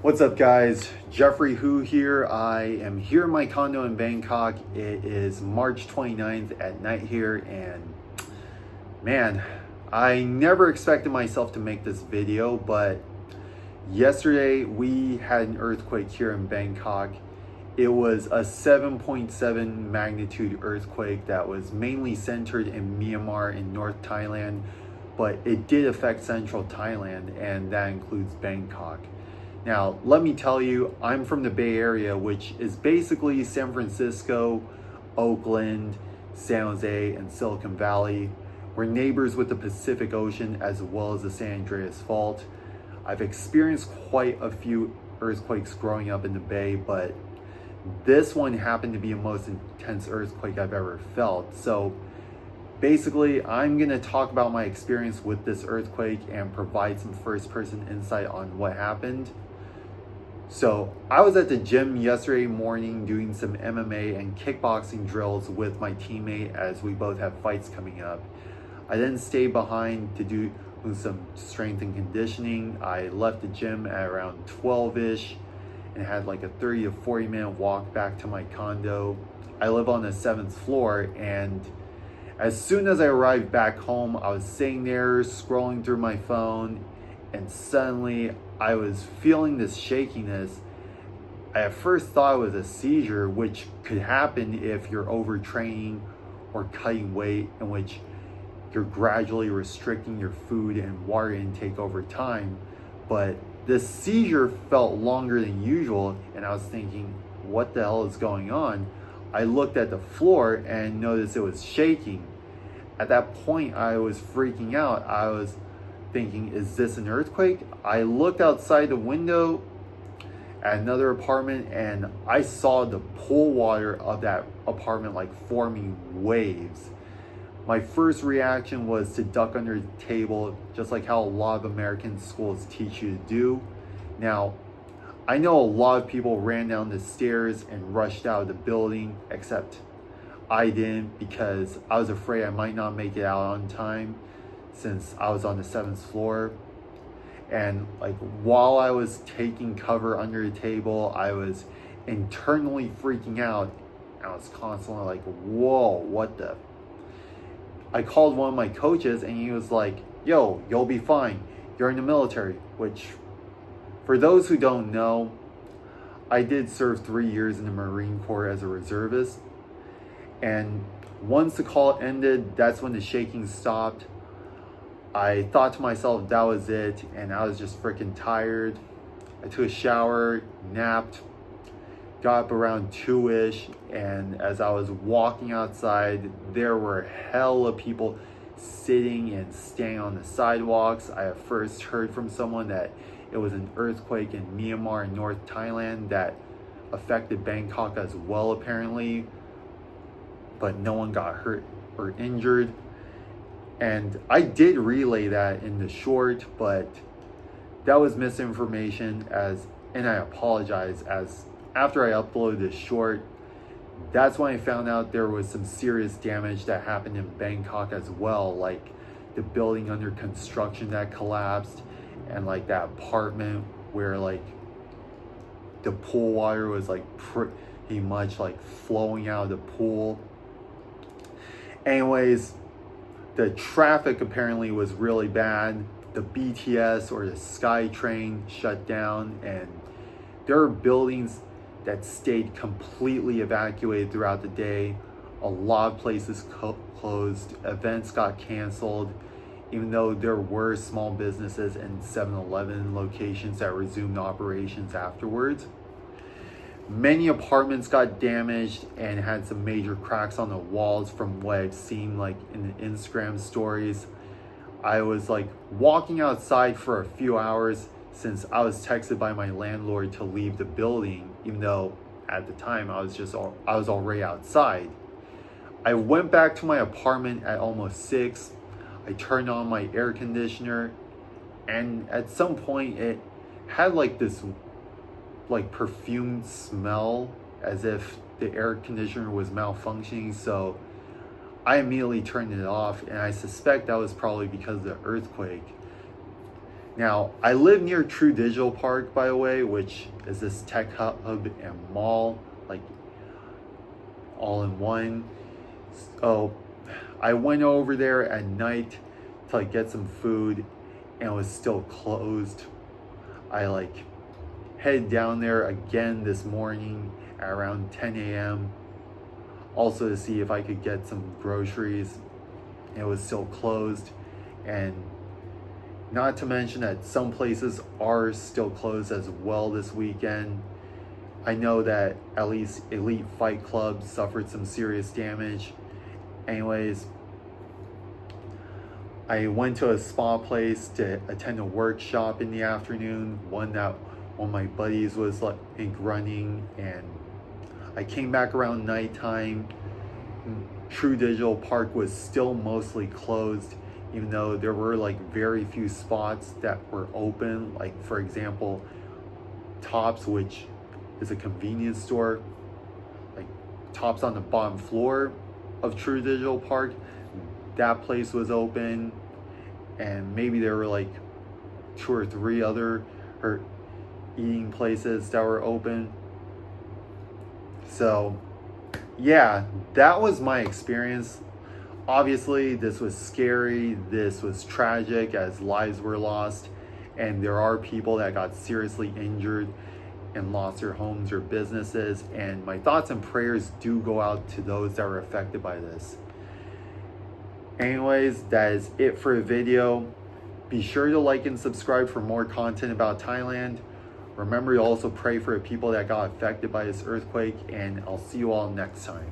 What's up, guys? Jeffrey Hu here. I am here in my condo in Bangkok. It is March 29th at night here, and man, I never expected myself to make this video, but yesterday we had an earthquake here in Bangkok. It was a 7.7 magnitude earthquake that was mainly centered in Myanmar in North Thailand, but it did affect central Thailand, and that includes Bangkok. Now, let me tell you, I'm from the Bay Area, which is basically San Francisco, Oakland, San Jose, and Silicon Valley. We're neighbors with the Pacific Ocean as well as the San Andreas Fault. I've experienced quite a few earthquakes growing up in the Bay, but this one happened to be the most intense earthquake I've ever felt. So basically, I'm going to talk about my experience with this earthquake and provide some first-person insight on what happened. So I was at the gym yesterday morning doing some MMA and kickboxing drills with my teammate as we both have fights coming up. I then stayed behind to do some strength and conditioning. I left the gym at around 12-ish and had like a 30 to 40 minute walk back to my condo. I live on the 7th floor, and as soon as I arrived back home, I was sitting there scrolling through my phone, and suddenly I was feeling this shakiness. I at first thought it was a seizure, which could happen if you're overtraining or cutting weight, in which you're gradually restricting your food and water intake over time. But this seizure felt longer than usual, and I was thinking, what the hell is going on? I looked at the floor and noticed it was shaking. At that point, I was freaking out. I was thinking, is this an earthquake? I looked outside the window at another apartment, and I saw the pool water of that apartment like forming waves. My first reaction was to duck under the table, just like how a lot of American schools teach you to do. Now, I know a lot of people ran down the stairs and rushed out of the building, except I didn't, because I was afraid I might not make it out on time since I was on the 7th floor. And like while I was taking cover under the table, I was internally freaking out. I was constantly like, whoa, what the? I called one of my coaches, and he was like, yo, you'll be fine. You're in the military, which for those who don't know, I did serve 3 years in the Marine Corps as a reservist. And once the call ended, that's when the shaking stopped. I thought to myself that was it, and I was just freaking tired. I took a shower, napped, got up around 2-ish, and as I was walking outside, there were hella people sitting and staying on the sidewalks. I at first heard from someone that it was an earthquake in Myanmar and North Thailand that affected Bangkok as well, apparently, but no one got hurt or injured. And I did relay that in the short, but that was misinformation, and I apologize, as after I uploaded this short, that's when I found out there was some serious damage that happened in Bangkok as well, like the building under construction that collapsed, and like that apartment where like the pool water was like pretty much like flowing out of the pool. Anyways, the traffic apparently was really bad. The BTS or the SkyTrain shut down, and there are buildings that stayed completely evacuated throughout the day. A lot of places closed, events got canceled, even though there were small businesses and 7-Eleven locations that resumed operations afterwards. Many apartments got damaged and had some major cracks on the walls from what I've seen like in the Instagram stories. I was like walking outside for a few hours since I was texted by my landlord to leave the building, even though at the time I was already outside. I went back to my apartment at almost 6. I turned on my air conditioner, and at some point it had like this like perfumed smell, as if the air conditioner was malfunctioning. So I immediately turned it off, and I suspect that was probably because of the earthquake. Now, I live near True Digital Park, by the way, which is this tech hub and mall, like all in one. So I went over there at night to like get some food, and it was still closed. I like headed down there again this morning at around 10 a.m. also to see if I could get some groceries. It was still closed, and not to mention that some places are still closed as well this weekend. I know that at least Elite Fight Club suffered some serious damage. Anyways, I went to a spa place to attend a workshop in the afternoon, one that one of my buddies was like running, and I came back around nighttime. True Digital Park was still mostly closed, even though there were like very few spots that were open. Like for example, Tops, which is a convenience store, like Tops on the bottom floor of True Digital Park, that place was open, and maybe there were like 2 or 3 other eating places that were open. So yeah, that was my experience. Obviously, this was scary, this was tragic as lives were lost, and there are people that got seriously injured and lost their homes or businesses, and my thoughts and prayers do go out to those that were affected by this. Anyways, that is it for the video. Be sure to like and subscribe for more content about Thailand. Remember to also pray for the people that got affected by this earthquake, and I'll see you all next time.